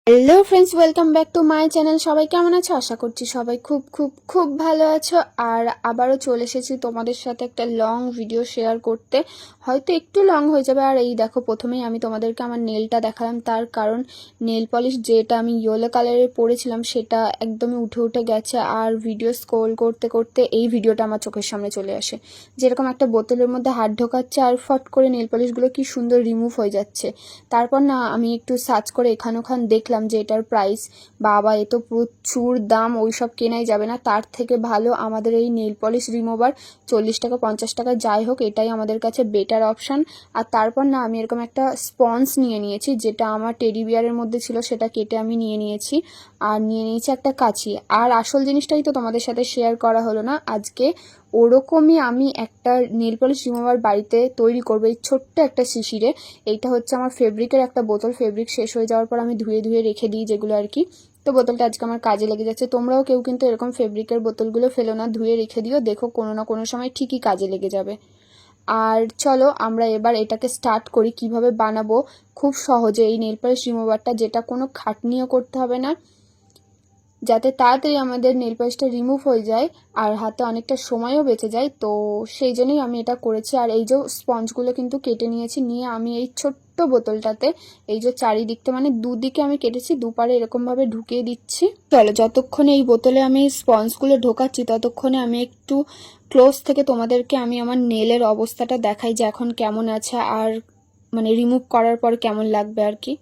Hello friends, welcome back to my channel. সবাই কেমন আছো? আশা করছি সবাই খুব খুব খুব ভালো আছো। আর আবারও চলে এসেছি তোমাদের সাথে একটা লং ভিডিও শেয়ার করতে। হয়তো একটু লং হয়ে যাবে। আর এই দেখো, প্রথমেই আমি তোমাদেরকে আমার নেলটা দেখালাম, তার কারণ নেল পলিশ যেটা আমি ইয়েলো কালারের পরেছিলাম সেটা একদমই উঠে উঠে গেছে। আর ভিডিও স্ক্রোল করতে করতে এই ভিডিওটা আমার চোখের সামনে চলে আসে, যেরকম একটা বোতলের মধ্যে হাত ঢোকাচ্ছে আর ফট করে নেল পলিশগুলো কি সুন্দর রিমুভ হয়ে যাচ্ছে। তারপর না আমি একটু সার্চ করে এখান ওখান দেখলাম যে এটার প্রাইস, বাবা এ তো প্রচুর দাম, ওইসব কেনাই যাবে না। তার থেকে ভালো আমাদের এই নেল পলিশ রিমুভার 40 টাকা 50 টাকা যাই হোক, এটাই আমাদের কাছে বেটার অপশান। আর তারপর না আমি এরকম একটা স্পঞ্জ নিয়ে নিয়েছি, যেটা আমার টেডি বিয়ারের মধ্যে ছিল, সেটা কেটে আমি নিয়ে নিয়েছি। আর নিয়ে নিয়েছি একটা কাঁচি। আর আসল জিনিসটাই তো তোমাদের সাথে শেয়ার করা হলো না আজকে। ওরকমই আমি একটা নেল পলিশ রিমুভার বাড়িতে তৈরি করবো, এই ছোট্ট একটা শিশিরে। এইটা হচ্ছে আমার ফেব্রিকের একটা বোতল। ফেব্রিক শেষ হয়ে যাওয়ার পর আমি ধুয়ে ধুয়ে রেখে দিই যেগুলো আর কি। তো বোতলটা আজকে আমার কাজে লেগে যাচ্ছে। তোমরাও কেউ কিন্তু এরকম ফেব্রিকের বোতলগুলো ফেলো না, ধুয়ে রেখে দিও, দেখো কোনো না কোনো সময় ঠিকই কাজে লেগে যাবে। আর চলো আমরা এবার এটাকে স্টার্ট করি কিভাবে বানাবো খুব সহজে এই নেল পলিশ রিমুভারটা, যেটা কোনো খাটনিও করতে হবে না, যাতে তাড়াতাড়ি আমাদের নেল পলিশটা রিমুভ হয়ে যায় আর হাতে অনেকটা সময়ও বেঁচে যায়। তো সেই জন্যই আমি এটা করেছি। আর এই যে স্পঞ্জগুলো কিন্তু কেটে নিয়েছি, নিয়ে আমি এই ছোট্ট বোতলটাতে এই যে চারিদিকটা মানে দুদিকে আমি কেটেছি, দুপারে এরকমভাবে ঢুকিয়ে দিচ্ছি। চলো যতক্ষণে এই বোতলে আমি স্পঞ্জগুলো ঢোকাচ্ছি ততক্ষণে আমি একটু ক্লোজ থেকে তোমাদেরকে আমি আমার নেলের অবস্থাটা দেখাই যে এখন কেমন আছে আর মানে রিমুভ করার পর কেমন লাগবে আর কি।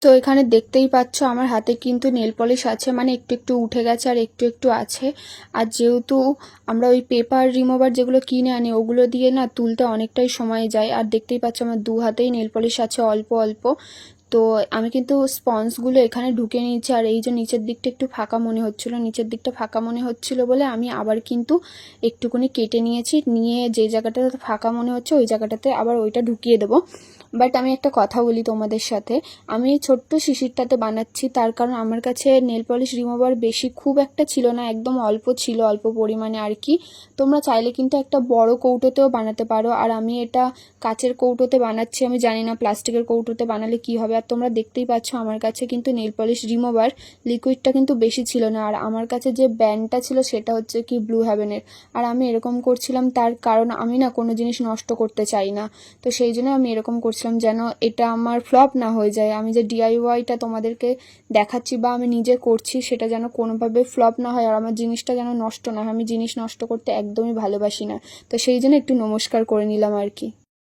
তো এখানে দেখতেই পাচ্ছ আমার হাতে কিন্তু নেল পলিশ আছে, মানে একটু একটু উঠে গেছে আর একটু একটু আছে। আর যেহেতু আমরা ওই পেপার রিমুভার যেগুলো কিনে আনি ওগুলো দিয়ে না তুলতে অনেকটাই সময় যায়। আর দেখতেই পাচ্ছ আমার দু হাতেই নেল পলিশ আছে অল্প অল্প। তো আমি কিন্তু স্পঞ্জগুলো এখানে ঢুকে নিয়েছি। আর এই যে নিচের দিকটা একটু ফাঁকা মনে হচ্ছিল, নিচের দিকটা ফাঁকা মনে হচ্ছিল বলে আমি আবার কিন্তু একটুখানি কেটে নিয়েছি, নিয়ে যে জায়গাটাতে ফাঁকা মনে হচ্ছে ওই জায়গাটাতে আবার ওইটা ঢুকিয়ে দেবো। বাট আমি একটা কথা বলি তোমাদের সাথে, আমি এই ছোট্ট শিশিরটাতে বানাচ্ছি তার কারণ আমার কাছে নেল পলিশ রিমুভার বেশি খুব একটা ছিল না, একদম অল্প ছিল, অল্প পরিমাণে আর কি। তোমরা চাইলে কিন্তু একটা বড় কৌটোতেও বানাতে পারো। আর আমি এটা কাচের কৌটোতে বানাচ্ছি, আমি জানি না প্লাস্টিকের কৌটোতে বানালে কি হবে। আর তোমরা দেখতেই পাচ্ছ আমার কাছে কিন্তু নেল পলিশ রিমুভার লিকুইডটা কিন্তু বেশি ছিল না। আর আমার কাছে যে ব্যান্ডটা ছিল সেটা হচ্ছে কি ব্লু হেভেনের। আর আমি এরকম করছিলাম তার কারণ আমি না কোনো জিনিস নষ্ট করতে চাই না। তো সেই জন্য আমি এরকম করছিলাম যেন এটা আমার ফ্লপ না হয়ে যায়। আমি যে ডিআইওয়াইটা তোমাদেরকে দেখাচ্ছি বা আমি নিজে করছি সেটা যেন কোনোভাবে ফ্লপ না হয় আর আমার জিনিসটা যেন নষ্ট না হয়। আমি জিনিস নষ্ট করতে একদমই ভালোবাসি না। তো সেই জন্য একটু নমস্কার করে নিলাম আর কি।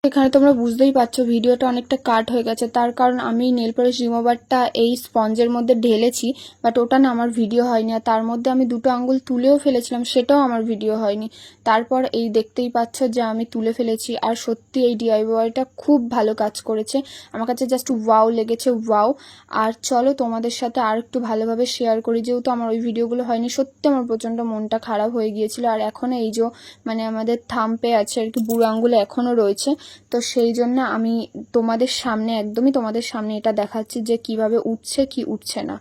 এখানে তোমরা বুঝতেই পারছো ভিডিওটা অনেকটা কাট হয়ে গেছে, তার কারণ আমি নেল পলিশ রিমুভারটা এই স্পঞ্জের মধ্যে ঢেলেছি, বাট ওটা না আমার ভিডিও হয়নি। আর তার মধ্যে আমি দুটো আঙ্গুল তুলেও ফেলেছিলাম, সেটাও আমার ভিডিও হয়নি। তারপর এই দেখতেই পাচ্ছ যে আমি তুলে ফেলেছি। আর সত্যি এই ডিআইওয়াইটা খুব ভালো কাজ করেছে, আমার কাছে জাস্ট ওয়াও লেগেছে, ওয়াও। আর চলো তোমাদের সাথে আর একটু ভালোভাবে শেয়ার করি, যেহেতু আমার ওই ভিডিওগুলো হয়নি। সত্যি আমার প্রচণ্ড মনটা খারাপ হয়ে গিয়েছিল। আর এখনও এই যে মানে আমাদের থাম্পে আছে আর কি, বুড়ো আঙ্গুলে এখনও রয়েছে। তো সেই জন্য আমি তোমাদের সামনে একদমই তোমাদের সামনে এটা দেখাচ্ছি যে কিভাবে উঠছে কি উঠছে না।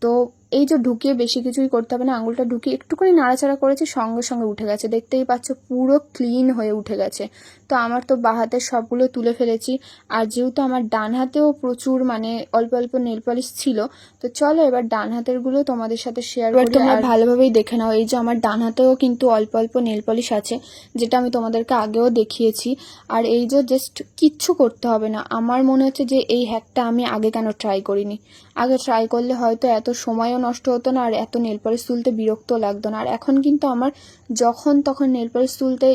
তো এই যে ঢুকিয়ে বেশি কিছুই করতে হবে না, আঙুলটা ঢুকিয়ে একটুখানি নাড়াচাড়া করেছি, সঙ্গে সঙ্গে উঠে গেছে। দেখতেই পাচ্ছ পুরো ক্লিন হয়ে উঠে গেছে। তো আমার তো বাঁ হাতের সবগুলো তুলে ফেলেছি। আর যেহেতু আমার ডান হাতেও প্রচুর মানে অল্প অল্প নেল পলিশ ছিল, তো চলো এবার ডান হাতের গুলো তোমাদের সাথে শেয়ার করি। তোমরা ভালোভাবেই দেখে নাও, এই যে আমার ডান হাতেও কিন্তু অল্প অল্প নেল পলিশ আছে, যেটা আমি তোমাদেরকে আগেও দেখিয়েছি। আর এই যে জাস্ট কিচ্ছু করতে হবে না। আমার মনে হচ্ছে যে এই হ্যাকটা আমি আগে কেন ট্রাই করিনি। আগে ট্রাই করলে হয়তো এত সময়ও নষ্ট হতো না আর এত নেল পলিশ তুলতে বিরক্ত লাগতো না। আর এখন কিন্তু আমার যখন তখন নেল পলিশ তুলতে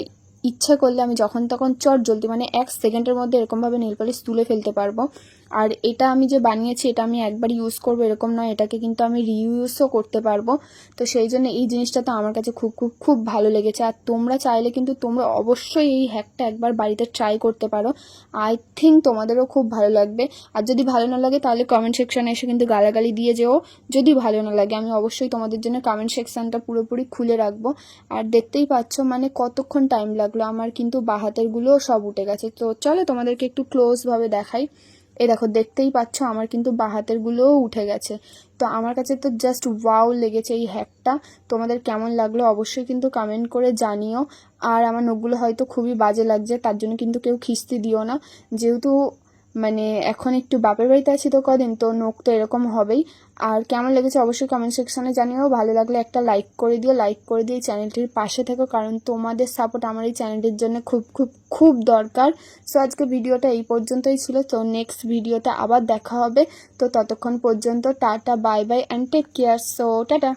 ইচ্ছে করলে আমি যখন তখন চট জলদি মানে 1 সেকেন্ডের মধ্যে এরকমভাবে নেল পলিশ তুলে ফেলতে পারবো। আর এটা আমি যে বানিয়েছি এটা আমি একবার ইউজ করবো এরকম নয়, এটাকে কিন্তু আমি রিইউজও করতে পারবো। তো সেই জন্য এই জিনিসটা তো আমার কাছে খুব খুব খুব ভালো লেগেছে। আর তোমরা চাইলে কিন্তু তোমরা অবশ্যই এই হ্যাকটা একবার বাড়িতে ট্রাই করতে পারো, আই থিঙ্ক তোমাদেরও খুব ভালো লাগবে। আর যদি ভালো না লাগে তাহলে কমেন্ট সেকশানে এসে কিন্তু গালাগালি দিয়ে যেও। যদি ভালো না লাগে আমি অবশ্যই তোমাদের জন্য কমেন্ট সেকশানটা পুরোপুরি খুলে রাখবো। আর দেখতেই পাচ্ছ মানে কতক্ষণ টাইম লাগলো, আমার কিন্তু বাঁ হাতেরগুলোও সব উঠে গেছে। তো চলো তোমাদেরকে একটু ক্লোজভাবে দেখাই। এই দেখো দেখতেই পাচ্ছ আমার কিন্তু বাঁ হাতেরগুলোও উঠে গেছে। তো আমার কাছে তো জাস্ট ওয়াও লেগেছে এই হ্যাকটা। তোমাদের কেমন লাগলো অবশ্যই কিন্তু কমেন্ট করে জানিও। আর আমার নখগুলো হয়তো খুবই বাজে লাগছে, তার জন্য কিন্তু কেউ খিস্তি দিও না। যেহেতু মানে এখন একটু বাপের বাড়িতে আছি তো কদিন, তো নখ তো এরকম হবেই। আর কেমন লেগেছে অবশ্যই কমেন্ট সেকশনে জানিও। ভালো লাগলে একটা লাইক করে দিও, লাইক করে দিয়ে চ্যানেলটির পাশে থেকো, কারণ তোমাদের সাপোর্ট আমার এই চ্যানেলটির জন্য খুব খুব খুব দরকার। সো আজকে ভিডিওটা এই পর্যন্তই ছিল। তো নেক্সট ভিডিওতে আবার দেখা হবে। তো ততক্ষণ পর্যন্ত tata, bye bye and take care. So tata.